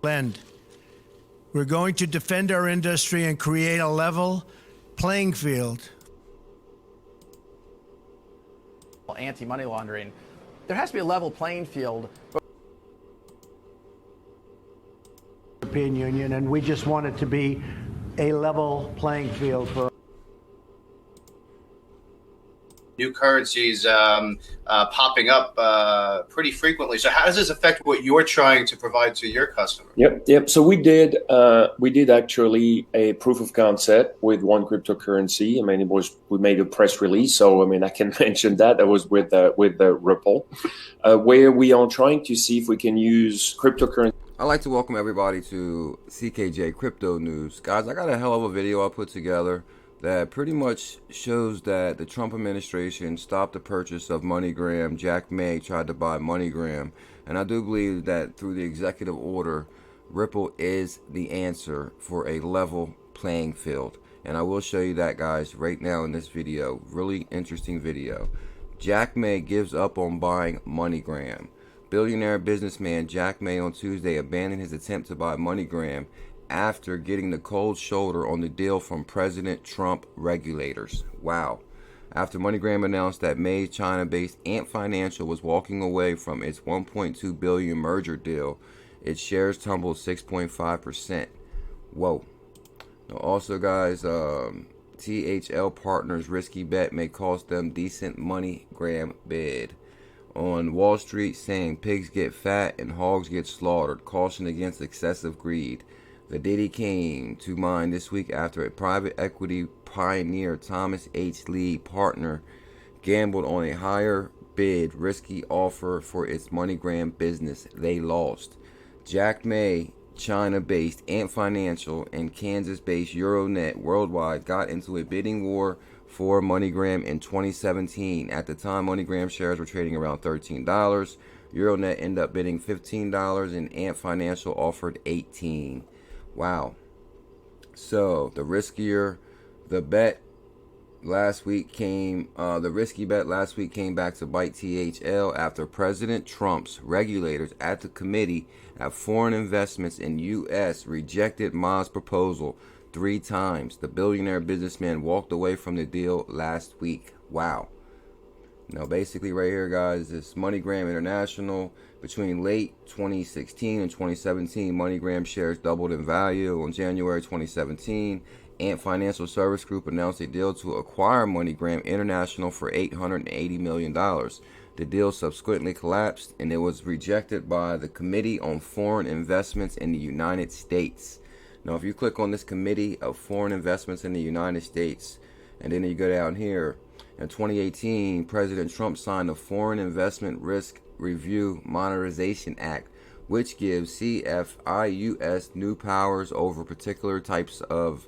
lend. We're going to defend our industry and create a level playing field. Anti-money laundering. There has to be a level playing field. European Union, and we just want it to be a level playing field for new currencies popping up pretty frequently. So how does this affect what you're trying to provide to your customers? Yep. So we did actually a proof of concept with one cryptocurrency. I mean, we made a press release, so I mean I can mention that was with the Ripple, where we are trying to see if we can use cryptocurrency. I'd like to welcome everybody to CKJ Crypto News. Guys, I got a hell of a video I put together that pretty much shows that the Trump administration stopped the purchase of MoneyGram. Jack May tried to buy MoneyGram. And I do believe that through the executive order, Ripple is the answer for a level playing field. And I will show you that, guys, right now in this video. Really interesting video. Jack May gives up on buying MoneyGram. Billionaire businessman Jack May on Tuesday abandoned his attempt to buy MoneyGram after getting the cold shoulder on the deal from President Trump regulators. Wow. After MoneyGram announced that May's China-based Ant Financial was walking away from its $1.2 billion merger deal, its shares tumbled 6.5%. Whoa. Now also, guys, THL Partners risky bet may cost them decent MoneyGram bid. On Wall Street, saying pigs get fat and hogs get slaughtered. Caution against excessive greed. The ditty came to mind this week after a private equity pioneer, Thomas H. Lee partner, gambled on a higher bid risky offer for its MoneyGram business. They lost. Jack May, China-based Ant Financial, and Kansas-based Euronet Worldwide got into a bidding war for MoneyGram in 2017. At the time, MoneyGram shares were trading around $13. Euronet ended up bidding $15, and Ant Financial offered $18. Wow. So the risky bet last week came back to bite THL after President Trump's regulators at the Committee at Foreign Investments in U.S. rejected Ma's proposal 3 times. The billionaire businessman walked away from the deal last week. Wow. Now, basically right here, guys, this MoneyGram International. Between late 2016 and 2017, MoneyGram shares doubled in value. On January 2017, Ant Financial Service Group announced a deal to acquire MoneyGram International for $880 million. The deal subsequently collapsed, and it was rejected by the Committee on Foreign Investments in the United States. Now, if you click on this Committee of Foreign Investments in the United States, and then you go down here, in 2018, President Trump signed the Foreign Investment Risk Review Modernization Act, which gives CFIUS new powers over particular types of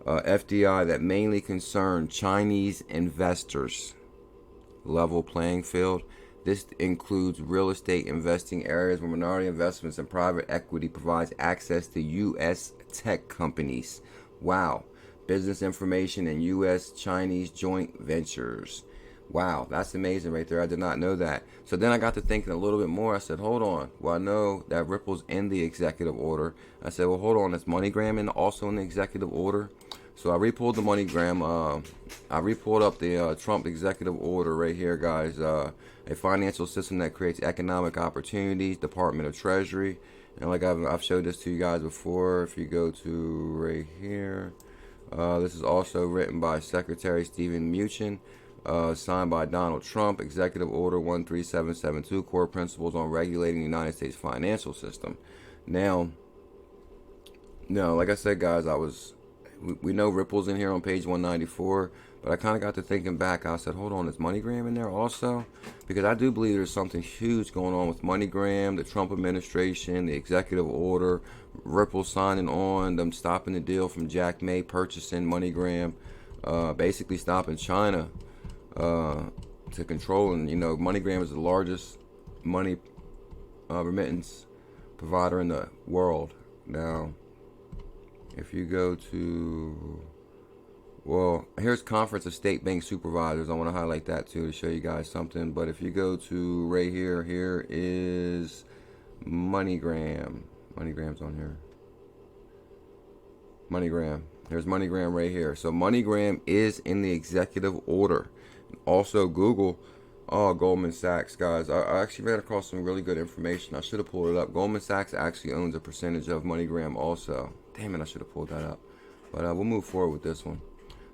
FDI that mainly concern Chinese investors. Level playing field. This includes real estate investing areas where minority investments and private equity provides access to U.S. tech companies. Wow. Business information and U.S.-Chinese joint ventures. Wow, that's amazing right there. I did not know that. So then I got to thinking a little bit more. I said, hold on. Well, I know that Ripple's in the executive order. I said, well, hold on. Is MoneyGram also in the executive order? So I repulled the MoneyGram. I repulled up the Trump executive order right here, guys. A financial system that creates economic opportunities, Department of Treasury. And like I've showed this to you guys before. If you go to right here, this is also written by Secretary Stephen Mnuchin. Signed by Donald Trump, Executive Order 13772, Core Principles on Regulating the United States Financial System. Now, like I said, guys, we know Ripple's in here on page 194, but I kind of got to thinking back. I said, hold on, is MoneyGram in there also? Because I do believe there's something huge going on with MoneyGram, the Trump administration, the executive order, Ripple signing on, them stopping the deal from Jack May purchasing MoneyGram, basically stopping China to control. And MoneyGram is the largest money remittance provider in the world. Now, if you go to, well, here's Conference of State Bank Supervisors. I want to highlight that too to show you guys something. But if you go to right here, here is MoneyGram. MoneyGram's on here. MoneyGram. There's MoneyGram right here. So MoneyGram is in the executive order. Also, Google, Goldman Sachs, guys. I actually ran across some really good information. I should have pulled it up. Goldman Sachs actually owns a percentage of MoneyGram also. Damn it, I should have pulled that up. But we'll move forward with this one.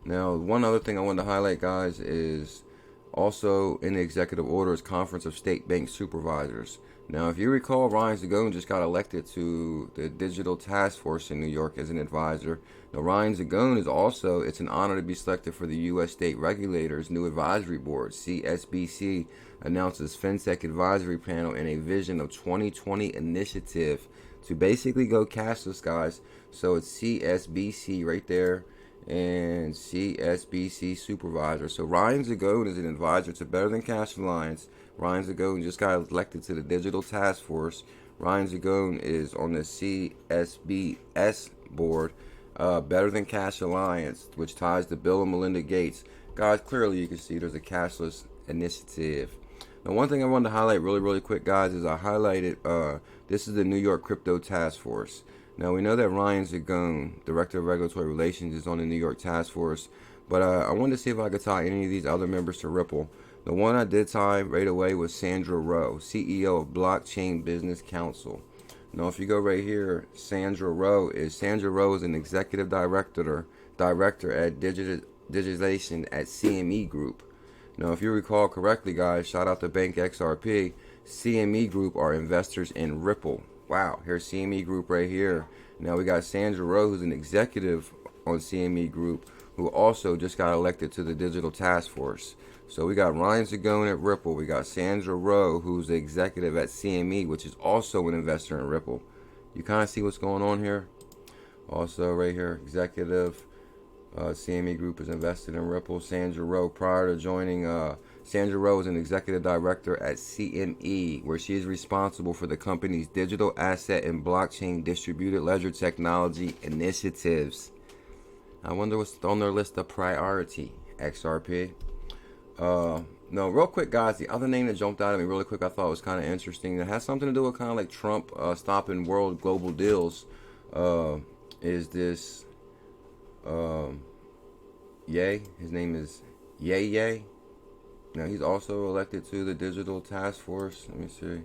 Now, one other thing I wanted to highlight, guys, is also in the executive order is Conference of State Bank Supervisors. Now, if you recall, Ryan Zagone just got elected to the Digital Task Force in New York as an advisor. Now, Ryan Zagone is also, it's an honor to be selected for the U.S. State Regulators' new advisory board. CSBC announces FinTech Advisory Panel and a Vision of 2020 initiative to basically go cashless, guys. So it's CSBC right there and CSBC Supervisor. So Ryan Zagone is an advisor to Better Than Cash Alliance. Ryan Zagone just got elected to the Digital Task Force. Ryan Zagone is on the CSBS board, Better Than Cash Alliance, which ties to Bill and Melinda Gates. Guys, clearly you can see there's a cashless initiative. Now, one thing I wanted to highlight really quick, guys, is I highlighted this is the New York Crypto Task Force. Now, we know that Ryan Zagone, Director of Regulatory Relations, is on the New York Task Force, but I wanted to see if I could tie any of these other members to Ripple. The one I did tie right away was Sandra Rowe, CEO of Blockchain Business Council. Now, if you go right here, Sandra Rowe is an executive director at digitization at CME Group. Now, if you recall correctly, guys, shout out to Bank XRP. CME Group are investors in Ripple. Wow, here's CME Group right here. Now we got Sandra Rowe, who's an executive on CME Group, who also just got elected to the Digital Task Force. So we got Ryan Zagone at Ripple. We got Sandra Rowe, who's the executive at CME, which is also an investor in Ripple. You kind of see what's going on here. Also right here, executive, CME Group is invested in Ripple. Sandra Rowe, prior to joining, Sandra Rowe is an executive director at CME, where she is responsible for the company's digital asset and blockchain distributed ledger technology initiatives. I wonder what's on their list of priority, XRP. No, real quick, guys, the other name that jumped out at me really quick I thought was kind of interesting. It has something to do with kind of like Trump stopping world global deals. Is this Ye? His name is Ye. Now, he's also elected to the Digital Task Force. Let me see.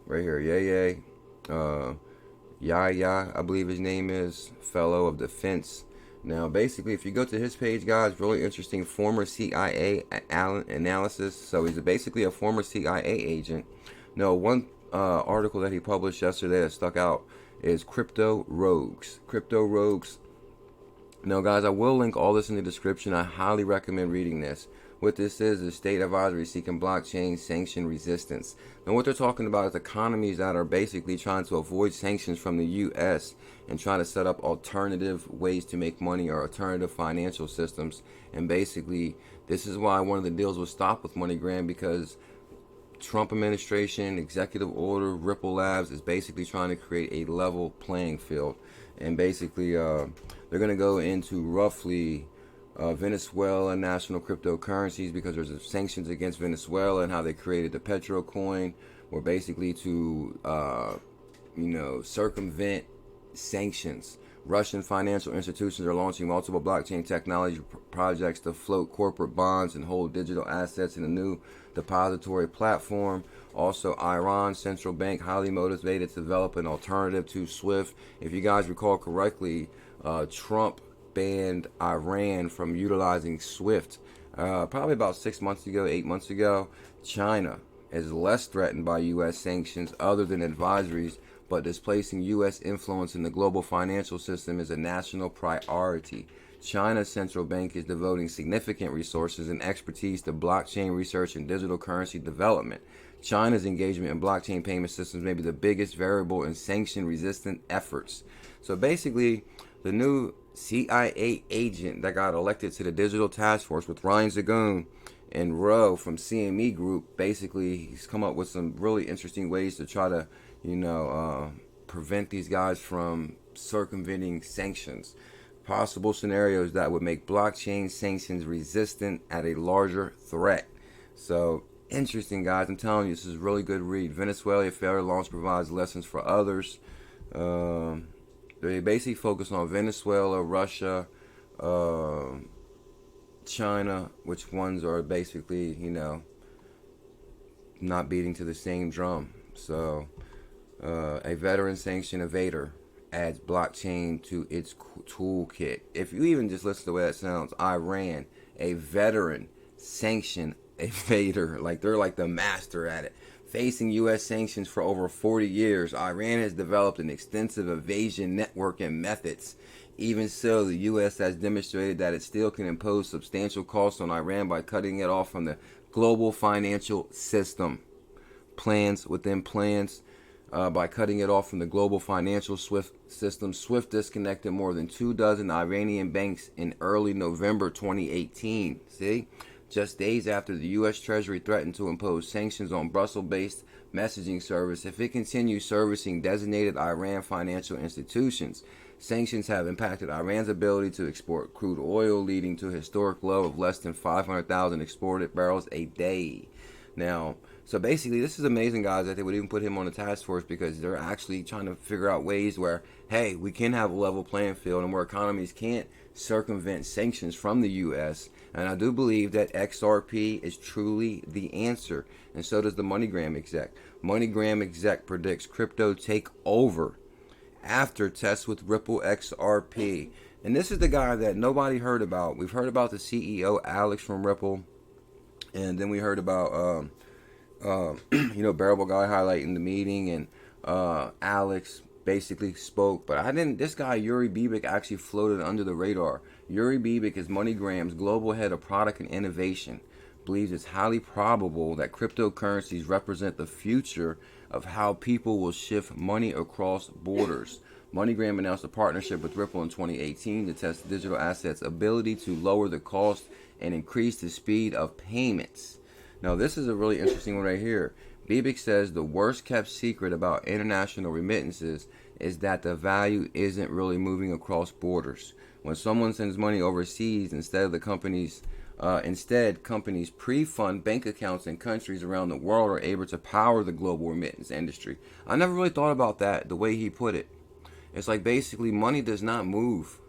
Right here, Ye. Yaya, I believe his name is, fellow of defense. Now, basically, if you go to his page, guys, really interesting former CIA analysis. So he's basically a former CIA agent. Now, one article that he published yesterday that stuck out is Crypto Rogues. Crypto Rogues. Now, guys, I will link all this in the description. I highly recommend reading this. What this is state advisory seeking blockchain sanction resistance. Now, what they're talking about is economies that are basically trying to avoid sanctions from the U.S. and trying to set up alternative ways to make money or alternative financial systems. And basically, this is why one of the deals was stopped with MoneyGram, because Trump administration, executive order, Ripple Labs is basically trying to create a level playing field. And basically, they're going to go into roughly Venezuela national cryptocurrencies, because there's sanctions against Venezuela and how they created the Petro coin, or basically to circumvent sanctions. Russian financial institutions are launching multiple blockchain technology projects to float corporate bonds and hold digital assets in a new depository platform. Also, Iran central bank highly motivated to develop an alternative to SWIFT. If you guys recall correctly, Trump banned Iran from utilizing SWIFT probably about 8 months ago. China is less threatened by U.S. sanctions other than advisories, but displacing U.S. influence in the global financial system is a national priority. China's central bank is devoting significant resources and expertise to blockchain research and digital currency development. China's engagement in blockchain payment systems may be the biggest variable in sanction-resistant efforts. So basically, the new CIA agent that got elected to the Digital Task Force with Ryan Zagone and Rowe from CME Group, basically he's come up with some really interesting ways to try to, prevent these guys from circumventing sanctions. Possible scenarios that would make blockchain sanctions resistant at a larger threat. So interesting, guys. I'm telling you, this is a really good read. Venezuela, a failure launch provides lessons for others. They basically focus on Venezuela, Russia, China, which ones are basically, not beating to the same drum. So, a veteran sanction evader adds blockchain to its toolkit. If you even just listen to the way that sounds, Iran, a veteran sanction evader, like they're like the master at it. Facing U.S. sanctions for over 40 years, Iran has developed an extensive evasion network and methods. Even so, the U.S. has demonstrated that it still can impose substantial costs on Iran by cutting it off from the global financial system. Plans within plans. By cutting it off from the global financial system. SWIFT disconnected more than 24 Iranian banks in early November 2018. See? Just days after the U.S. Treasury threatened to impose sanctions on Brussels-based messaging service if it continues servicing designated Iran financial institutions. Sanctions have impacted Iran's ability to export crude oil, leading to a historic low of less than 500,000 exported barrels a day. Now, so basically, this is amazing, guys, that they would even put him on the task force, because they're actually trying to figure out ways where, hey, we can have a level playing field and where economies can't circumvent sanctions from the U.S. And I do believe that XRP is truly the answer, and so does the MoneyGram Exec. MoneyGram Exec predicts crypto takeover after tests with Ripple XRP. And this is the guy that nobody heard about. We've heard about the CEO, Alex from Ripple, and then we heard about Bearable Guy highlighting the meeting, and Alex basically spoke, but I didn't. This guy Yuri Bibik actually floated under the radar. Yuri Bibik is MoneyGram's global head of product and innovation. Believes it's highly probable that cryptocurrencies represent the future of how people will shift money across borders. MoneyGram announced a partnership with Ripple in 2018 to test digital assets' ability to lower the cost and increase the speed of payments. Now, this is a really interesting one right here. Bibik says the worst kept secret about international remittances is that the value isn't really moving across borders. When someone sends money overseas, companies pre-fund bank accounts in countries around the world are able to power the global remittance industry. I never really thought about that, the way he put it. It's like basically money does not move.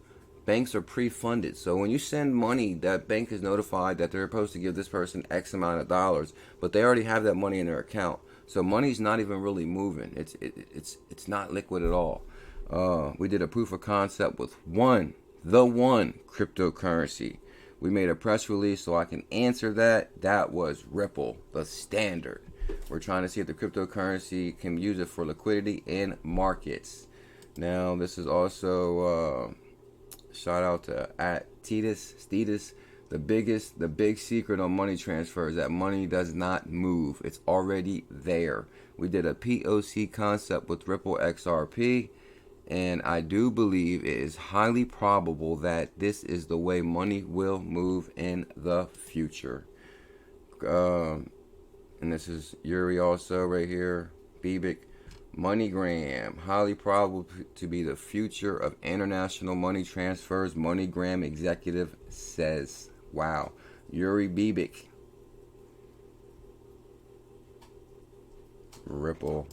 Banks are pre-funded. So when you send money, that bank is notified that they're supposed to give this person X amount of dollars, but they already have that money in their account. So money's not even really moving. It's not liquid at all. We did a proof of concept with the one cryptocurrency. We made a press release so I can answer that. That was Ripple, the standard. We're trying to see if the cryptocurrency can use it for liquidity in markets. Now, this is also shout out to at Stetus. The big secret on money transfer is that money does not move. It's already there. We did a POC concept with Ripple XRP, and I do believe it is highly probable that this is the way money will move in the future. And this is Yuri also right here. Bibik. MoneyGram, highly probable to be the future of international money transfers, MoneyGram executive says. Wow. Yuri Bibik. Ripple.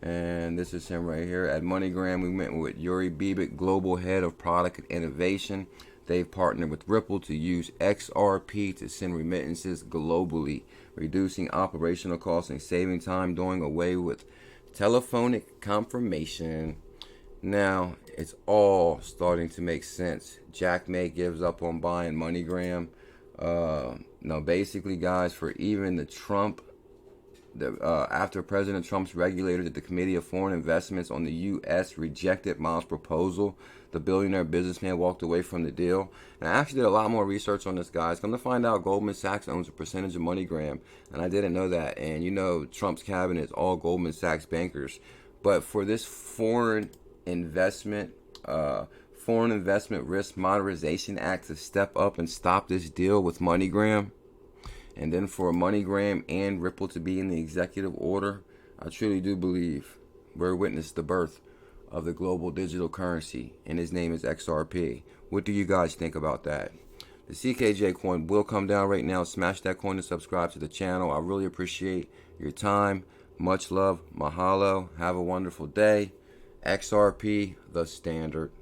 And this is him right here. At MoneyGram, we met with Yuri Bibik, global head of product and innovation. They've partnered with Ripple to use XRP to send remittances globally, reducing operational costs and saving time, doing away with telephonic confirmation. Now, it's all starting to make sense. Jack May gives up on buying MoneyGram. No, basically, guys, for even the Trump, after President Trump's regulators at the Committee of Foreign Investments on the U.S. rejected Miles' proposal, the billionaire businessman walked away from the deal. And I actually did a lot more research on this, guys. Come to find out, Goldman Sachs owns a percentage of MoneyGram, and I didn't know that. And Trump's cabinet is all Goldman Sachs bankers. But for this foreign investment risk modernization act to step up and stop this deal with MoneyGram, and then for MoneyGram and Ripple to be in the executive order, I truly do believe we're witnessing the birth of the global digital currency, and his name is XRP. What do you guys think about that? The CKJ coin will come down right now. Smash that coin and subscribe to the channel. I really appreciate your time. Much love. Mahalo. Have a wonderful day. XRP, the standard.